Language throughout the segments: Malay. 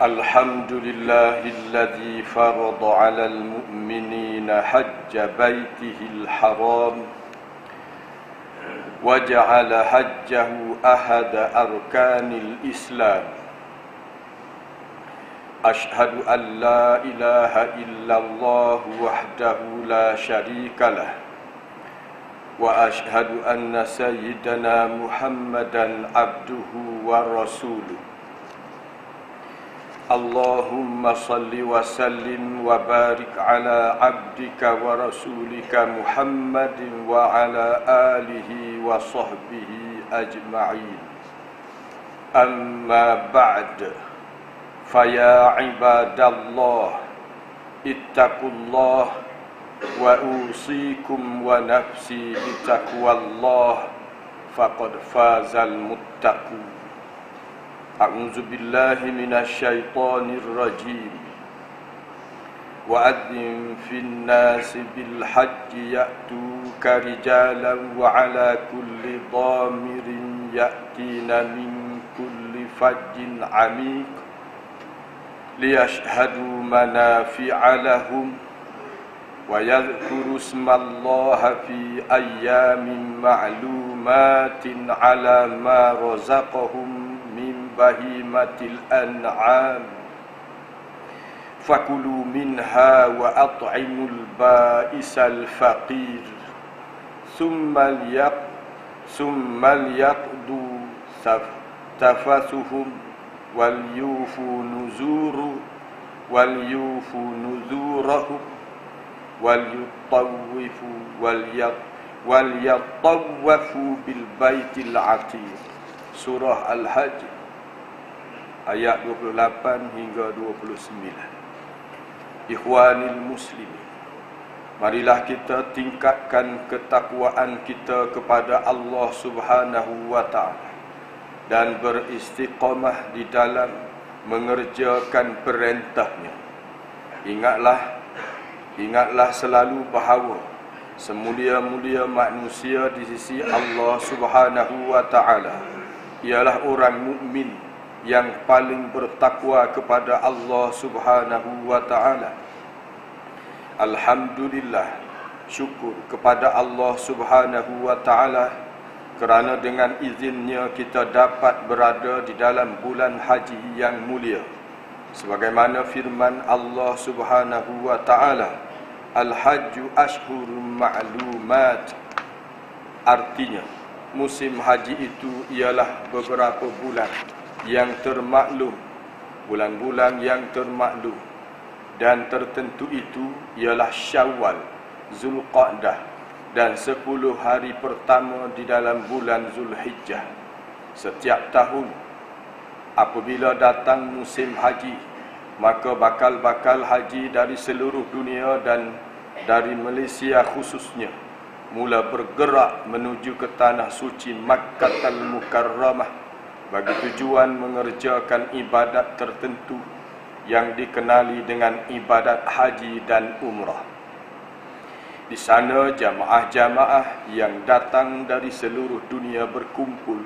الحمد لله الذي فرض على المؤمنين حج بيته الحرام وجعل حجه أحد أركان الإسلام. أشهد أن لا إله إلا الله وحده لا شريك له وأشهد أن سيدنا محمدا عبده ورسوله. اللهم صل وسلم وبارك على عبدك ورسولك محمد وعلى آله وصحبه أجمعين. أما بعد، فيا عباد الله اتقوا الله وأوصيكم ونفسي بتقوى الله فقد فاز المتقون. أعوذ بالله من الشيطان الرجيم. وأذن في الناس بالحج يأتوك رجالا وعلى كل ضامر يأتين من كل فج عميق ليشهدوا منافع لهم ويذكروا اسم الله في أيام معلومات على ما رزقهم من بهيمة الأنعام فكلوا منها وأطعموا البائس الفقير ثم ليقضوا تفثهم وليوفوا نذورهم وليطوفوا بالبيت العتيق. Surah Al-Hajj ayat 28 hingga 29. Ikhwanil muslimin, marilah kita tingkatkan ketakwaan kita kepada Allah Subhanahu wa ta'ala dan beristiqamah di dalam mengerjakan perintahnya. Ingatlah selalu bahawa semulia-mulia manusia di sisi Allah Subhanahu wa ta'ala ialah orang mukmin yang paling bertakwa kepada Allah Subhanahu wa ta'ala. Alhamdulillah, syukur kepada Allah Subhanahu wa ta'ala kerana dengan izinnya kita dapat berada di dalam bulan haji yang mulia. Sebagaimana firman Allah Subhanahu wa ta'ala, Al-Hajju ashhurun ma'lumat. Artinya, musim haji itu ialah beberapa bulan yang termaklum, bulan-bulan yang termaklum, dan tertentu itu ialah Syawal, Zulqa'dah dan 10 hari pertama di dalam bulan Zulhijjah. Setiap tahun apabila datang musim haji, maka bakal-bakal haji dari seluruh dunia dan dari Malaysia khususnya mula bergerak menuju ke tanah suci Makkatul Mukarramah bagi tujuan mengerjakan ibadat tertentu yang dikenali dengan ibadat haji dan umrah. Di sana jamaah-jamaah yang datang dari seluruh dunia berkumpul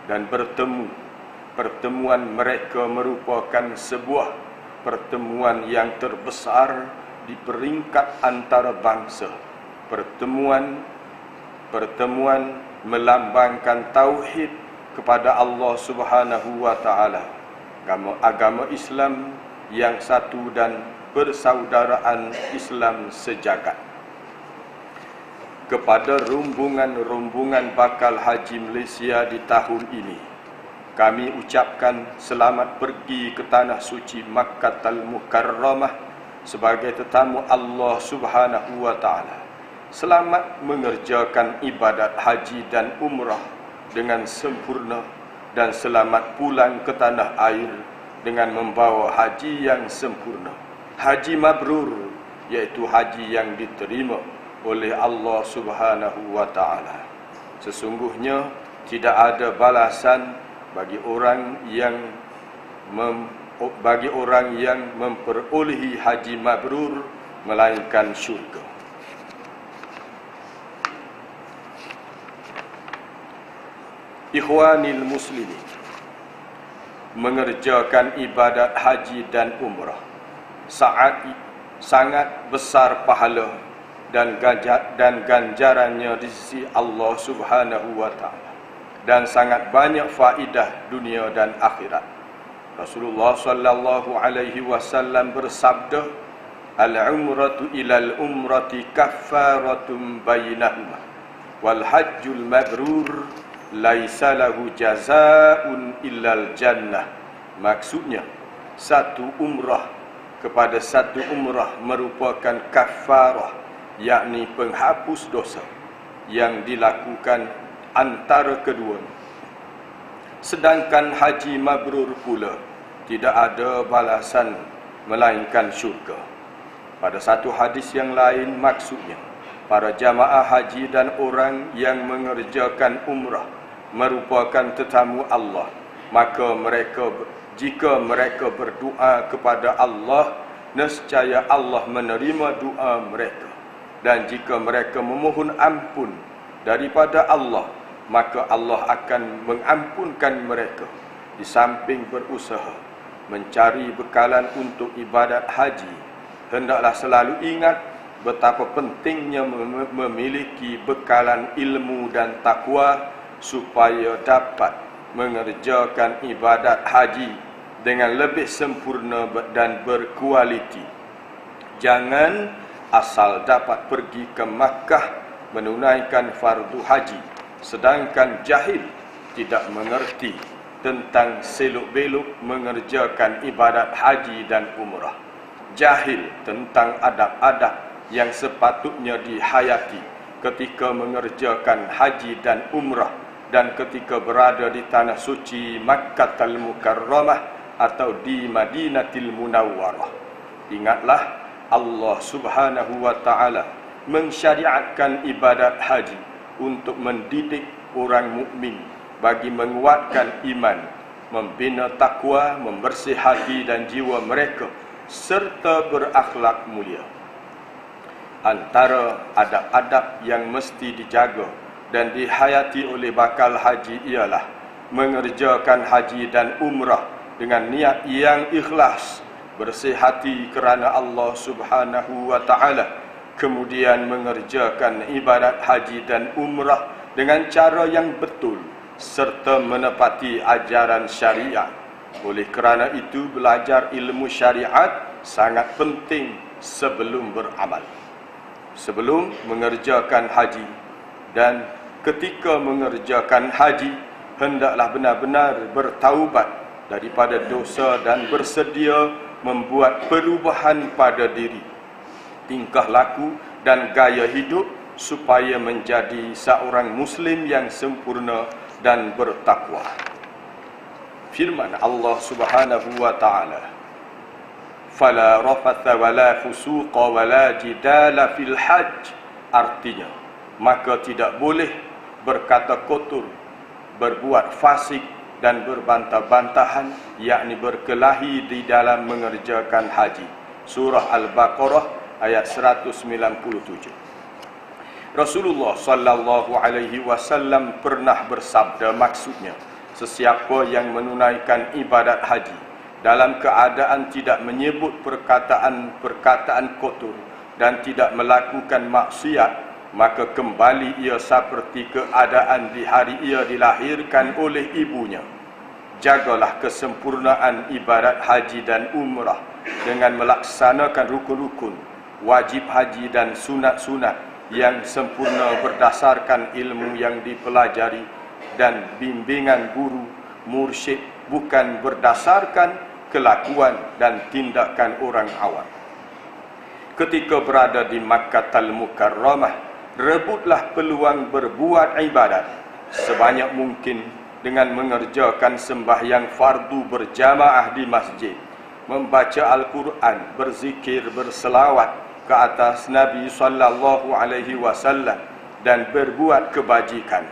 dan bertemu. Pertemuan mereka merupakan sebuah pertemuan yang terbesar di peringkat antara bangsa. Pertemuan melambangkan tauhid kepada Allah Subhanahu wa ta'ala, agama Islam yang satu dan persaudaraan Islam sejagat. Kepada rombongan bakal haji Malaysia di tahun ini, kami ucapkan selamat pergi ke tanah suci Makkatul Mukarramah sebagai tetamu Allah Subhanahu wa ta'ala. Selamat mengerjakan ibadat haji dan umrah dengan sempurna dan selamat pulang ke tanah air dengan membawa haji yang sempurna. Haji mabrur, iaitu haji yang diterima oleh Allah Subhanahu wa ta'ala. Sesungguhnya tidak ada balasan bagi orang yang memperolehi haji mabrur melainkan syurga. Ikhwanil muslimin, mengerjakan ibadat haji dan umrah. Sangat besar pahala dan ganjarannya di sisi Allah Subhanahu wa taala, dan sangat banyak faedah dunia dan akhirat. Rasulullah sallallahu alaihi wasallam bersabda, "Al-umratu ilal umrati kaffaratun bainahuma wal hajjul mabrur laisa lahu jazaa'un illal jannah." Maksudnya, satu umrah kepada satu umrah merupakan kafarah, yakni penghapus dosa yang dilakukan antara keduanya. Sedangkan haji mabrur pula tidak ada balasan melainkan syurga. Pada satu hadis yang lain, maksudnya para jamaah haji dan orang yang mengerjakan umrah merupakan tetamu Allah, maka jika mereka berdoa kepada Allah, nescaya Allah menerima doa mereka. Dan jika mereka memohon ampun daripada Allah, maka Allah akan mengampunkan mereka. Di samping berusaha mencari bekalan untuk ibadat haji, hendaklah selalu ingat betapa pentingnya memiliki bekalan ilmu dan takwa supaya dapat mengerjakan ibadat haji dengan lebih sempurna dan berkualiti. Jangan asal dapat pergi ke Makkah menunaikan fardu haji, sedangkan jahil tidak mengerti tentang selok-belok mengerjakan ibadat haji dan umrah. Jahil tentang adab-adab yang sepatutnya dihayati ketika mengerjakan haji dan umrah dan ketika berada di tanah suci Makkatul Mukarramah atau di Madinatul Munawwarah. Ingatlah, Allah Subhanahu wa taala mensyariatkan ibadat haji untuk mendidik orang mukmin bagi menguatkan iman, membina takwa, membersih hati dan jiwa mereka serta berakhlak mulia. Antara adab-adab yang mesti dijaga dan dihayati oleh bakal haji ialah mengerjakan haji dan umrah dengan niat yang ikhlas, bersih hati kerana Allah Subhanahu wa taala, kemudian mengerjakan ibadat haji dan umrah dengan cara yang betul serta menepati ajaran syariat. Oleh kerana itu, belajar ilmu syariat sangat penting sebelum beramal. Sebelum mengerjakan haji dan ketika mengerjakan haji, hendaklah benar-benar bertaubat daripada dosa dan bersedia membuat perubahan pada diri, tingkah laku dan gaya hidup supaya menjadi seorang Muslim yang sempurna dan bertakwa. Firman Allah Subhanahu wa taala, "Fala rafatha wala fusuqa wala jidala fil hajj." Artinya, maka tidak boleh berkata kotor, berbuat fasik dan berbantah-bantahan, yakni berkelahi di dalam mengerjakan haji. Surah Al-Baqarah ayat 197. Rasulullah sallallahu alaihi wasallam pernah bersabda, maksudnya, sesiapa yang menunaikan ibadat haji dalam keadaan tidak menyebut perkataan kotor dan tidak melakukan maksiat, maka kembali ia seperti keadaan di hari ia dilahirkan oleh ibunya. Jagalah kesempurnaan ibadat haji dan umrah dengan melaksanakan rukun-rukun, wajib haji dan sunat-sunat yang sempurna berdasarkan ilmu yang dipelajari dan bimbingan guru mursyid, bukan berdasarkan kelakuan dan tindakan orang awam. Ketika berada di Makkatul Mukarramah, rebutlah peluang berbuat ibadat sebanyak mungkin dengan mengerjakan sembahyang fardu berjamaah di masjid, membaca Al-Quran, berzikir, berselawat ke atas Nabi sallallahu alaihi wasallam dan berbuat kebajikan.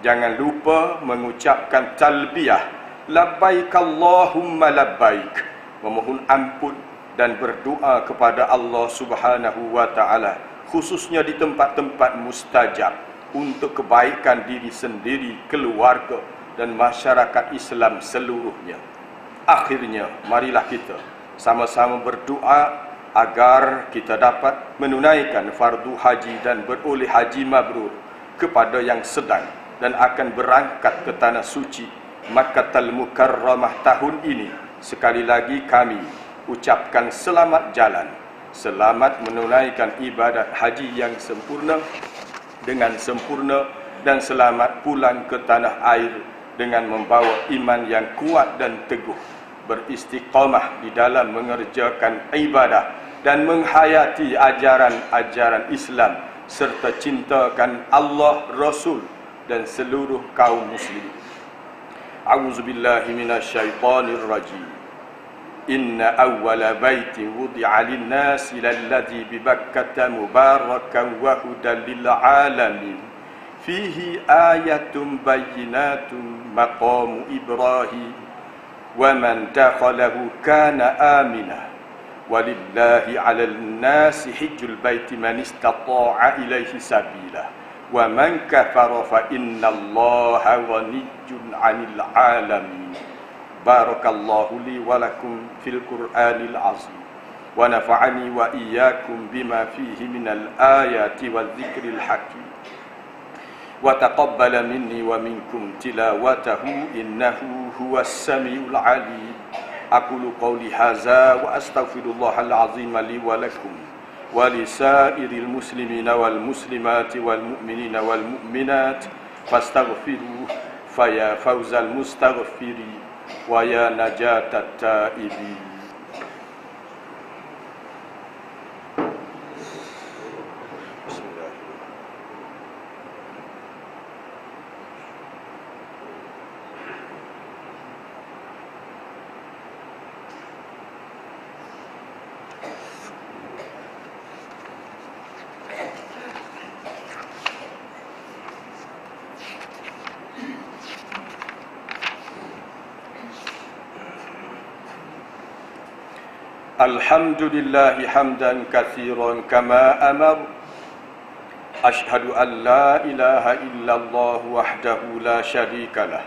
Jangan lupa mengucapkan talbiyah, labbaik Allahumma labbaik, memohon ampun dan berdoa kepada Allah Subhanahu wa taala, khususnya di tempat-tempat mustajab, untuk kebaikan diri sendiri, keluarga dan masyarakat Islam seluruhnya. akhirnya marilah kita sama-sama berdoa agar kita dapat menunaikan fardu haji dan beroleh haji mabrur kepada yang sedang dan akan berangkat ke tanah suci Makkatul Mukarramah tahun ini. Sekali lagi kami ucapkan selamat jalan, selamat menunaikan ibadat haji yang sempurna dengan sempurna, dan selamat pulang ke tanah air dengan membawa iman yang kuat dan teguh, beristiqamah di dalam mengerjakan ibadah dan menghayati ajaran-ajaran Islam, serta cintakan Allah, Rasul dan seluruh kaum muslimin. A'udzubillahi minasyaitonir rajim. Inna awwala baitin wudi'a lin-nasi lalladzi bi Bakkata mubarakan wa hudan lil alamin. Fihi ayatun bayyinatun maqamu Ibrahim wa man dakhalahu kana amina. Walillahi 'alal nasi hajjul baiti man istata'a ilaihi sabila. Wa man kafara fa innallaha ghaniyyun 'anil 'alamin. Barakallahu li wa lakum fil Qur'anil 'azim wa nafa'ani wa iyyakum bima fihi minal ayati wadh-dhikril hakim wa taqabbala minni wa minkum tilawatahu innahu huwas samiul 'alim. Aqulu qawli hadza wa astaghfirullahal 'azim li wa lakum wa lisairil muslimina wal muslimati wal mu'minina wal mu'minat fastaghfiruhu faya fawzal mustaghfirin wa ya najatat taibin. Alhamdulillahi hamdan katsiran kama amar. Ashhadu an la ilaha illallah wahdahu la syarikalah,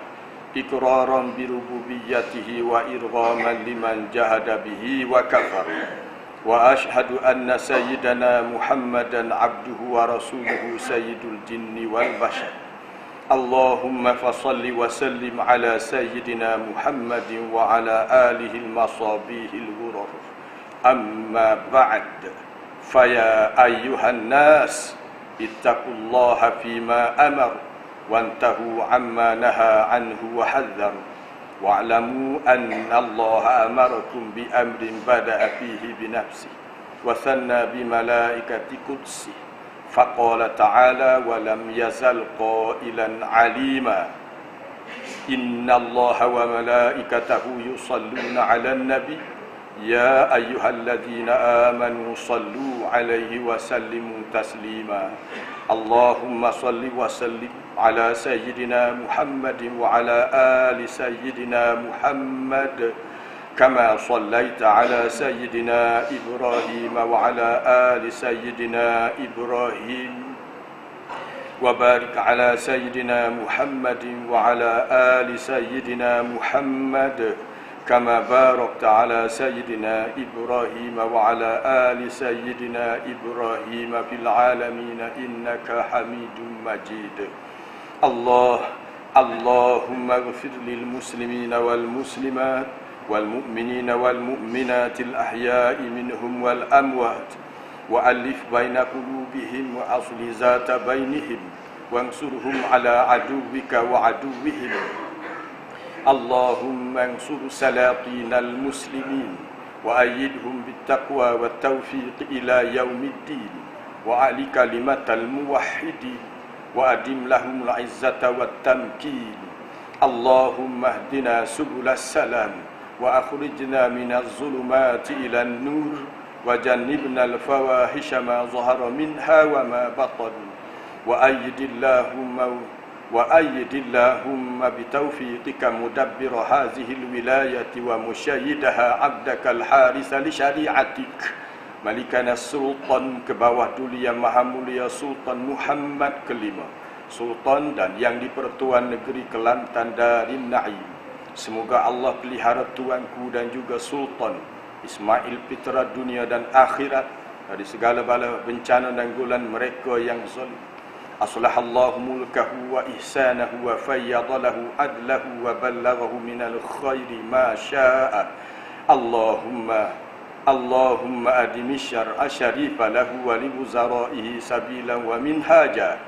iqraran bi rububiyyatihi wa irghaman liman jahada bihi wa kafar. Wa ashhadu anna sayyidana Muhammadan abduhu wa rasuluhu sayyidul jinni wal bashar. Allahumma fasalli wa sallim ala sayyidina Muhammadin wa ala alihi al-masabihil ghuraf. Amma ba'd, faya ayyuhan nas ittaqullaha fima amar wantahu amma naha anhu wa hadzar wa'lamu anna Allah amarakum bi amrin bada'a fihi bi nafsi wa thanna bi malaikati qudsi faqala ta'ala wa lam yazal qailan alima inna Allah wa malaikatahu yusalluna 'alan nabi. Ya ayyuhalladzina amanu sallu alaihi wa sallimu taslima. Allahumma salli wa sallim ala sayyidina Muhammadin wa ala ali sayyidina Muhammad kama sallaita ala sayyidina Ibrahim wa ala ali sayyidina Ibrahim wa barik ala sayyidina Muhammadin wa ala ali sayyidina Muhammad kama barakta ala sayyidina Ibrahim wa ala ali sayyidina Ibrahim fil alamin innaka Hamidum Majid. Allahumma ighfir lil muslimina wal muslimat wal mu'minina wal mu'minatil ahya'i minhum wal amwat wa alif baina qulubihim wa asli zata bainihim wansurhum ala aduwwika wa aduwwihim. Allahumma ansur salatinal muslimin wa ayyidhum bittaqwa wa tawfiq ila yaumiddin wa ali kalimatal muwahhidin wa adim lahumul izzata wat tamkin. Allahumma hdina subulas salam wa akhrijna minaz zulumati ilan nur wa jannibnal fawahisha ma zahara minha wa ma batan wa ayyidillahumma bitawfiqika mudabbir hazihil wilayati wa musyayidaha abdakal harisa li syari'atik malikana sultan ke bawah dulu yang maha mulia Sultan Muhammad kelima, Sultan dan yang di Pertuan Negeri Kelantan Darun Naim, Semoga Allah pelihara tuanku dan juga Sultan Ismail Fitra dunia dan akhirat dari segala bala bencana dan gulan mereka yang zalim. Aslahallahu mulkahu wa ihsanahu wa fayyadalahu adlahu wa ballaghahu minal khairi ma sya'a. Allahumma adimi syar'a syarifa lahu wa li wuzaraihi sabilan wa minhaja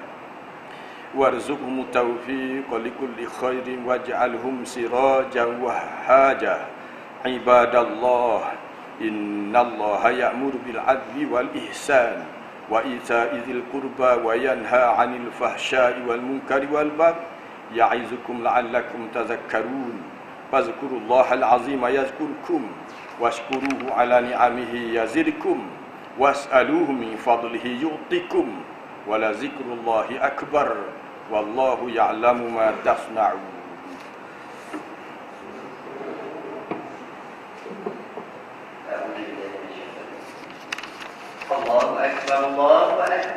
warzuqhum taufiq likulli khairin waj'alhum sirajan wahhaja. Ibadallah, innallaha ya'muru bil 'adli wal ihsan wa ita'i dzil qurba wa yanha 'anil fahsya'i wal munkari wal baghi ya'izukum la'allakum tadhakkarun. Fadhkurullahal 'azima yadhkurkum washkuruhu 'ala ni'amihi yazidkum was'aluhu min fadlihi yu'tikum wa la dzikrullahi akbar wallahu ya'lamu ma tasna'un. Allahu akbar, Allahu akbar.